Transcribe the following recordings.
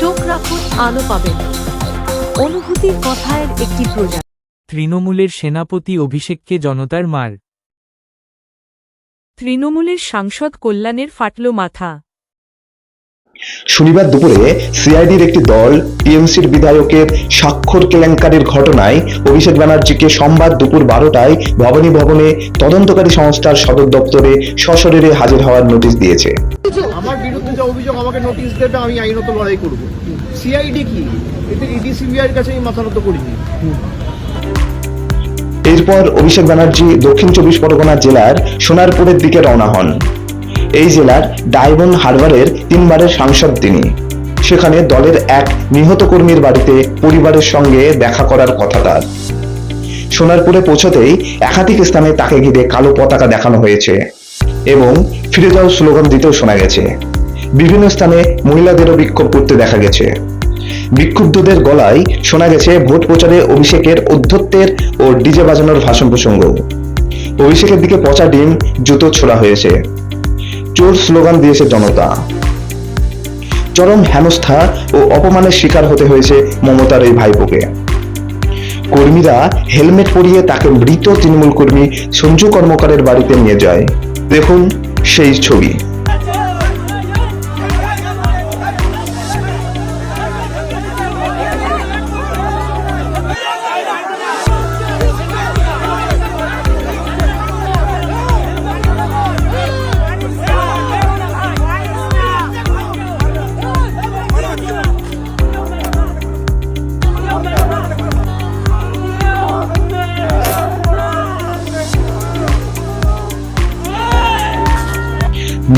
চোখ রাখুন, আলো পাবেন। অনুভূতির কথার একটি প্রজা। তৃণমূলের সেনাপতি অভিষেককে জনতার মার। তৃণমূলের সাংসদ কল্যাণের ফাটল মাথা। শনিবার দুপুরে সিআইডির একটি দল টিএমসির বিধায়কের স্বাক্ষর কেলেঙ্কারির ঘটনায় অভিষেক ব্যানার্জিকে সোমবার দুপুর 12টায় ভবানী ভবনে তদন্তকারী সংস্থার সদর দপ্তরে সশরীরে হাজির হওয়ার নোটিশ দিয়েছে। আমার বিরুদ্ধে যে অভিযোগ আমাকে নোটিশ দেবে, আমি আইনত লড়াই করব। সিআইডি কি? এতে ইডি সিবিআইয়ের কাছে আমি মাথা নত করিনি। এরপর অভিষেক ব্যানার্জি দক্ষিণ 24 পরগনা জেলার সোনারপুরের দিকে রওনা হন। এই জেলার ডায়মন্ড হারবারের 3 বারের সাংসদ তিনি। সেখানে দলের এক নিহত কর্মীর বাড়িতে পরিবারের সঙ্গে দেখা করার কথা তার। সোনারপুরে পৌঁছতেই একাধিক স্থানে তাকে ঘিরে কালো পতাকা দেখানো হয়েছে এবং ফিরে যাও স্লোগান দিতেও শোনা গেছে। বিভিন্ন স্থানে মহিলাদেরও বিক্ষোভ করতে দেখা গেছে। বিক্ষুব্ধদের গলায় শোনা গেছে ভোট প্রচারে অভিষেকের ঔদ্ধত্যের ও ডিজে বাজানোর ভাষণ প্রসঙ্গ। অভিষেকের দিকে পচা ডিম, জুতো ছোড়া হয়েছে। চোর স্লোগান দিয়েছে জনতা। চরম হেনস্থা ও অপমানের শিকার হতে হয়েছে মমতার এই ভাইপোকে। কর্মীরা হেলমেট পরিয়ে তাকে মৃত তৃণমূল কর্মী সঞ্জু কর্মকারের বাড়িতে নিয়ে যায়। দেখুন সেই ছবি।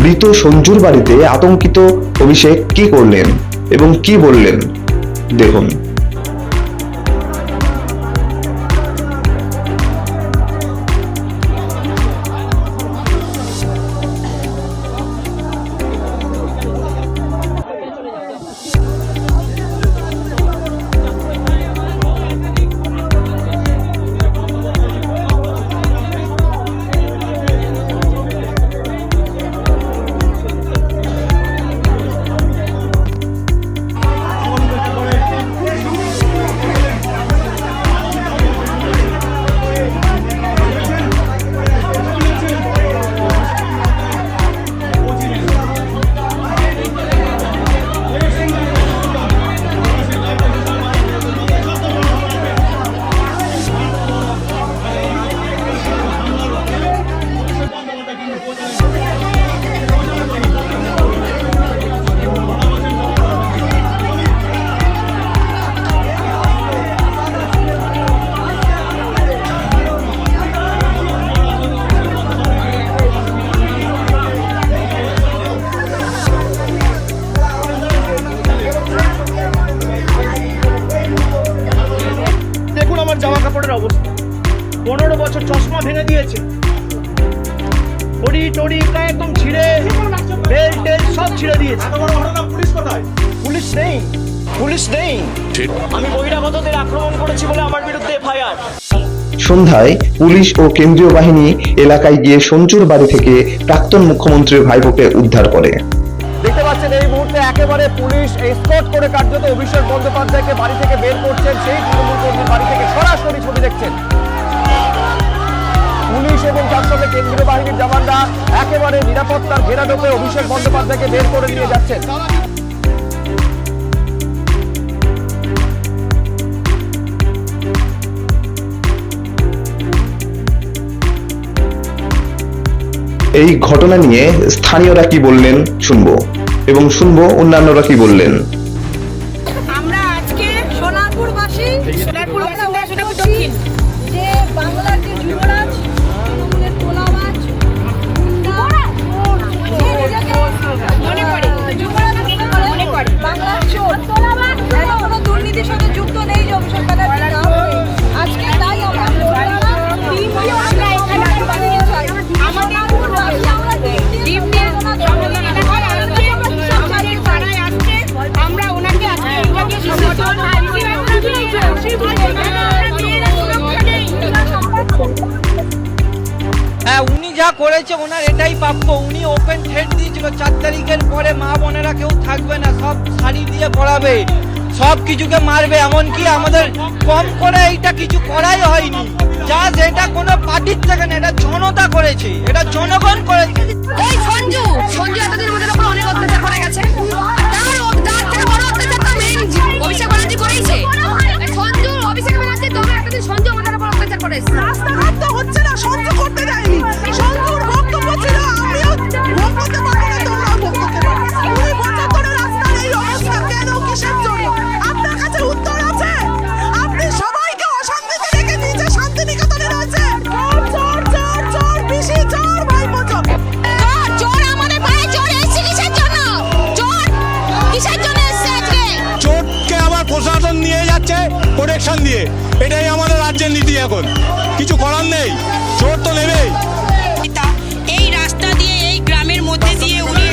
মৃত সঞ্জুর বাড়িতে আতঙ্কিত অভিষেক কি করলেন এবং কি বললেন দেখুন। জামা কাপড়ের অবস্থা, 15 বছর চশমা ভেঙে দিয়েছে, টড়ি একদম ছিঁড়ে, বেল্ট টেল সব ছিঁড়ে দিয়েছে। পুলিশ কোথায়? পুলিশ নেই। আমি বহিরাগতদের আক্রমণ করেছি বলে আমার বিরুদ্ধে এফআইআর। সন্ধ্যায় পুলিশ ও কেন্দ্রীয় বাহিনী এলাকায় গিয়ে সঞ্জুর বাড়ি থেকে প্রাক্তন মুখ্যমন্ত্রীর ভাইপোকে উদ্ধার করে। দেখতে পাচ্ছেন এই মুহূর্তে একেবারে পুলিশ এসকর্ট করে কার্যত অভিষেক বন্দ্যোপাধ্যায়কে বাড়ি থেকে বের করছেন। সেই তৃণমূল কর্মীর বাড়ি থেকে সরাসরি ছবি দেখছেন। পুলিশ এবং তার সঙ্গে কেন্দ্রীয় বাহিনীর জওয়ানরা একেবারে নিরাপত্তার ঘেরাটোপে অভিষেক বন্দ্যোপাধ্যায়কে বের করে নিয়ে যাচ্ছেন। এই ঘটনা নিয়ে স্থানীয়রা কি বললেন শুনবো এবং শুনবো অন্যান্যরা কি বললেন। আমরা আজকে সোনারপুরবাসী দক্ষিণ যে বাংলার যে যুবরাজ, তৃণমূলের তোলাবাজ, বাংলার চোর, কোনো দুর্নীতির সাথে যুক্ত নেই যে অভিষেক ব্যানার্জি আজকে তাই আমরা উনি যা করেছে ওনার এটাই প্রাপ্য। উনি ওপেন থ্রেট দিয়েছিল 4 তারিখের পরে মা বোনেরা কেউ থাকবে না, সব শাড়ি দিয়ে পড়াবে, সব কিছুকে মারবে, এমনকি আমাদের কম করে এইটা কিছু করাই হয়নি। যা যেটা কোনো পার্টির থেকে না, এটা জনতা করেছে, এটা জনগণ করেছে। এই সঞ্জু এতদিন আমাদের উপর অনেক অত্যাচার করে গেছে, তার থেকে বড় অত্যাচার তো মেইন অভিষেক ব্যানার্জি করেছে। সঞ্জু অভিষেক ব্যানার্জি তবে একটা দিন সঞ্জু আমাদের উপর অত্যাচার করেছে। রাস্তাঘাট তো হচ্ছে না, সঞ্জু করতে যায়নি, সঞ্জুর বক্তব্য ছিল আমিও ভোট করতে পারবো না, তোমরাও ভোট করতে পারবে। 2 বছর ধরে রাস্তার এই অবস্থা কেন, কিসের জন্য? আপনার কাছে উত্তর আছে? আপনি সবাইকে অশান্তিতে রেখে দিয়েছে, শান্তিনিকেতনে রয়েছে চোর বেশি চোর ভাইপো চোর। চোর আমাদের পায়ে চোর এসেছে কিসের জন্য? চোর কিসের জন্য এসেছে আজকে? চোরকে আবার প্রশাসন নিয়ে যাচ্ছে প্রোটেকশন দিয়ে, এটাই আমাদের রাজ্যের নীতি। এখন কিছু করার নেই, চোর তো নেবেই। এই রাস্তা দিয়ে, এই গ্রামের মধ্যে দিয়ে উনি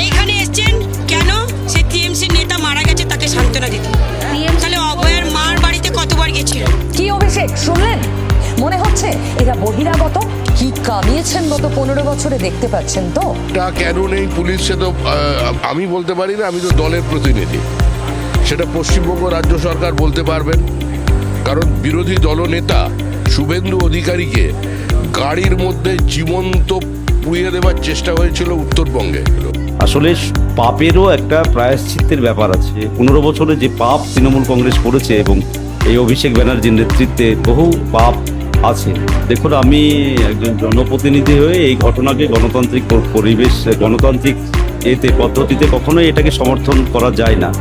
এইখানে এসছেন কেন? সে টিএমসি নেতা মারা গেছে, তাকে সান্ত্বনা দিতে। তাহলে অভয়ের মার বাড়িতে কতবার গেছিল? কি অভিষেক শুনলেন? মনে হচ্ছে এরা বহিরাগত, কি কামিয়েছেন গত 15 বছরে দেখতে পাচ্ছেন তো। তা কেন নেই পুলিশ, সে তো আমি বলতে পারি না, আমি তো দলের প্রতিনিধি। সেটা পশ্চিমবঙ্গ রাজ্য সরকার বলতে পারবেন, কারণ বিরোধী দলনেতা শুভেন্দু অধিকারীকে গাড়ির মধ্যে জীবন্ত পুড়িয়ে দেওয়ার চেষ্টা হয়েছিল উত্তরবঙ্গে। আসলে পাপেরও একটা প্রায়শ্চিত্তের ব্যাপার আছে। 15 বছরে যে পাপ তৃণমূল কংগ্রেস করেছে এবং এই অভিষেক ব্যানার্জির নেতৃত্বে বহু পাপ আছে। দেখুন, আমি একজন জনপ্রতিনিধি হয়ে এই ঘটনাকে গণতান্ত্রিক পরিবেশ, গণতান্ত্রিক পদ্ধতিতে কখনোই এটাকে সমর্থন করা যায় না।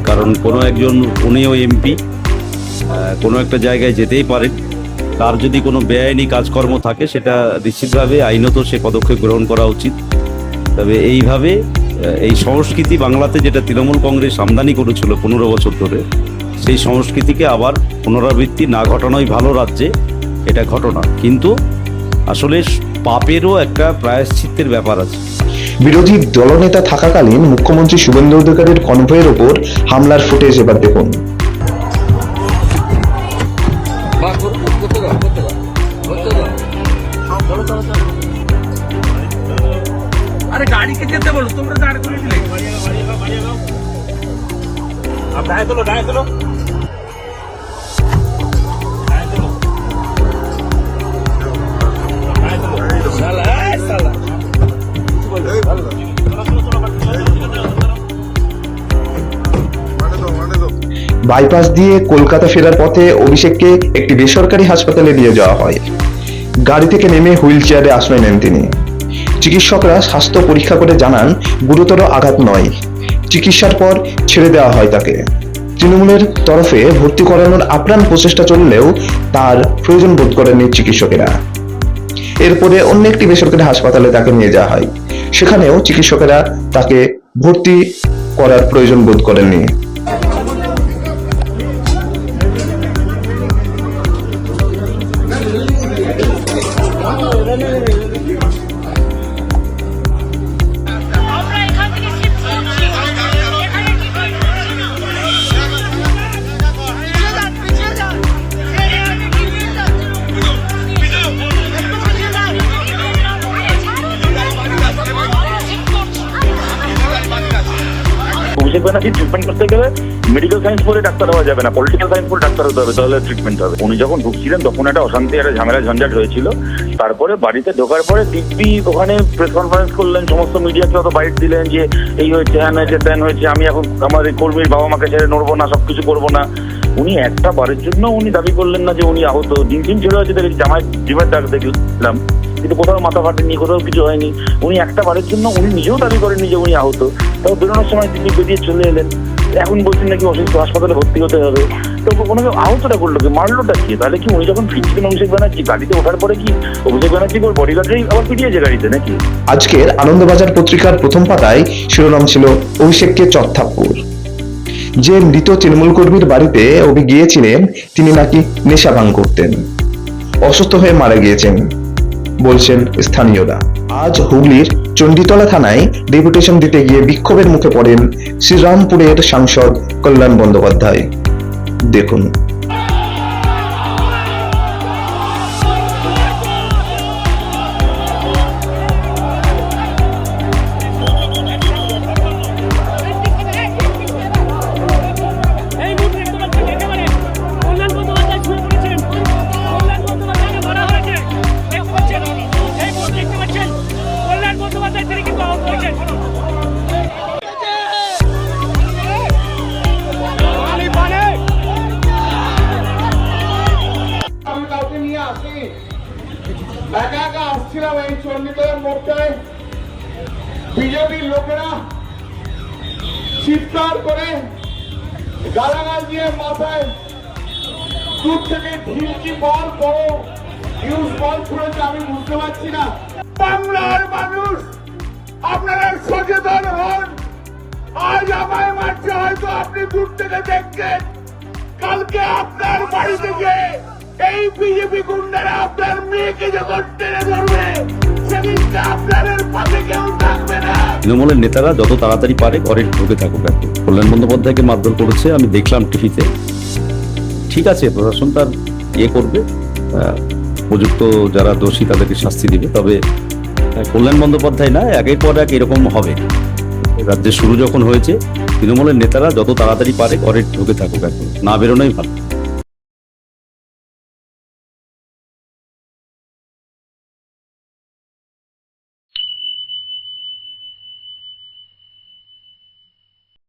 কারণ কোনো একজন, উনিও এমপি, কোনো একটা জায়গায় যেতেই পারেন, তার যদি কোনো বেআইনি কাজকর্ম থাকে সেটা নিশ্চিতভাবে আইনত সে পদক্ষেপ গ্রহণ করা উচিত। তবে এইভাবে এই সংস্কৃতি বাংলাতে যেটা তৃণমূল কংগ্রেস আমদানি করেছিল 15 বছর ধরে, সেই সংস্কৃতিকে আবার পুনরাবৃত্তি না ঘটানোই ভালো রাজ্যে, এটা ঘটনা। কিন্তু আসলে পাপেরও একটা প্রায়শ্চিত্তের ব্যাপার আছে। বিরোধী দলনেতা থাকাকালীন মুখ্যমন্ত্রী শুভেন্দু অধিকারীর কনভয়ের ওপর হামলার ফুটেজ এবার দেখুন। আরে গাড়িকে যেতে বলো, তোমরা দাঁড় করে দিলে। ডায় তোলো। বাইপাস দিয়ে কলকাতা ফেরার পথে অভিষেককে একটি বেসরকারি হাসপাতালে নিয়ে যাওয়া হয়। গাড়ি থেকে নেমে হুইল চেয়ারে আশ্রয় নেন তিনি। চিকিৎসকরা স্বাস্থ্য পরীক্ষা করে জানান গুরুতর আঘাত নয়। চিকিৎসার পর ছেড়ে দেওয়া হয় তাকে। তৃণমূলের তরফে ভর্তি করানোর আপ্রাণ প্রচেষ্টা চললেও তার প্রয়োজন বোধ করেননি চিকিৎসকেরা। এরপরে অন্য একটি বেসরকারি হাসপাতালে তাকে নিয়ে যাওয়া হয়। সেখানেও চিকিৎসকেরা তাকে ভর্তি করার প্রয়োজন বোধ করেননি। অভিষেক ব্যানার্জি ট্রিটমেন্ট করতে গেলে মেডিকেল সায়েন্স পড়ে ডাক্তার হওয়া যাবে না, পলিটিক্যাল সায়েন্স পড়ে ডাক্তার হতে হবে, তাহলে ট্রিটমেন্ট হবে। উনি যখন ঢুকছিলেন তখন একটা অশান্তি, একটা ঝামেলা ঝঞ্ঝাট হয়েছিল। তারপরে বাড়িতে ঢোকার পরে দিব্যি ওখানে প্রেস কনফারেন্স করলেন, সমস্ত মিডিয়াকে অত বাইট দিলেন যে এই হয়েছে, হ্যান হয়েছে, ত্যান হয়েছে, আমি এখন আমার কর্মীর বাবা মাকে ছেড়ে নড়বো না, সবকিছু করবো না। উনি একটা বারের জন্য উনি দাবি করলেন না যে উনি আহত। দিন ছেড়ে হয়েছে, জামাই ডিমের ডাক দেখলাম, কিন্তু কোথাও মাথা ফাটেনি, কোথাও কিছু হয়নি। উনি একটা বারের জন্য উনি নিজেও দাবি করেননি যে উনি আহত। তাও বেরোনোর সময় তিনি বেরিয়ে চলে এলেন। এখন বলছেন নাকি অসুস্থ, হাসপাতালে ভর্তি হতে হবে। তো ওনাকে আহতটা করলো কি, মারলোটা কি? তাহলে কি উনি যখন ফিরছিলেন অভিষেক ব্যানার্জি গাড়িতে ওঠার পরে কি অভিষেক ব্যানার্জি ওর বডিগার্ডেই আবার পিটিয়েছে গাড়িতে নাকি? আজকের আনন্দবাজার পত্রিকার প্রথম পাতায় শিরোনাম ছিল অভিষেককে চত্থাপ্পুর। যে মৃত তৃণমূল কর্মীর বাড়িতে অভি গিয়েছিলেন তিনি নাকি নেশা ভাঙ করতেন, অসুস্থ হয়ে মারা গিয়েছেন বলছেন স্থানীয়রা। আজ হুগলির চণ্ডীতলা থানায় ডেপুটেশন দিতে গিয়ে বিক্ষোভের মুখে পড়েন শ্রীরামপুরের সাংসদ কল্যাণ বন্দ্যোপাধ্যায়। দেখুন। বিজেপির লোকেরা চিৎকার করে গালাগাল দিয়ে মাথায় দূর থেকে ঢিলকি বল বড় নিউজ বল ছুড়েছে, আমি বুঝতে পারছি না। বাংলার মানুষ আপনারা সচেতন হন। আজ আমায় মারছে, হয়তো আপনি দূর থেকে দেখছেন, কালকে আপনার বাড়ি থেকে এই বিজেপি গুন্ডারা আপনার মেয়েকে যখন টেনে ধরবে, সেদিনটা আপনাদের পাশে কেউ থাকবে না। তৃণমূলের নেতারা যত তাড়াতাড়ি পারে ঘরে ঢুকে থাকুক। এখন কল্যাণ বন্দ্যোপাধ্যায়কে মারধর করেছে, আমি দেখলাম টিভিতে। ঠিক আছে, প্রশাসন তার করবে, উপযুক্ত যারা দোষী তাদেরকে শাস্তি দিবে। তবে কল্যাণ বন্দ্যোপাধ্যায় না, একের পর এক এরকম হবে। রাজ্যে শুরু যখন হয়েছে, তৃণমূলের নেতারা যত তাড়াতাড়ি পারে ঘরে ঢুকে থাকুক, এখন না বেরোনোই ভালো।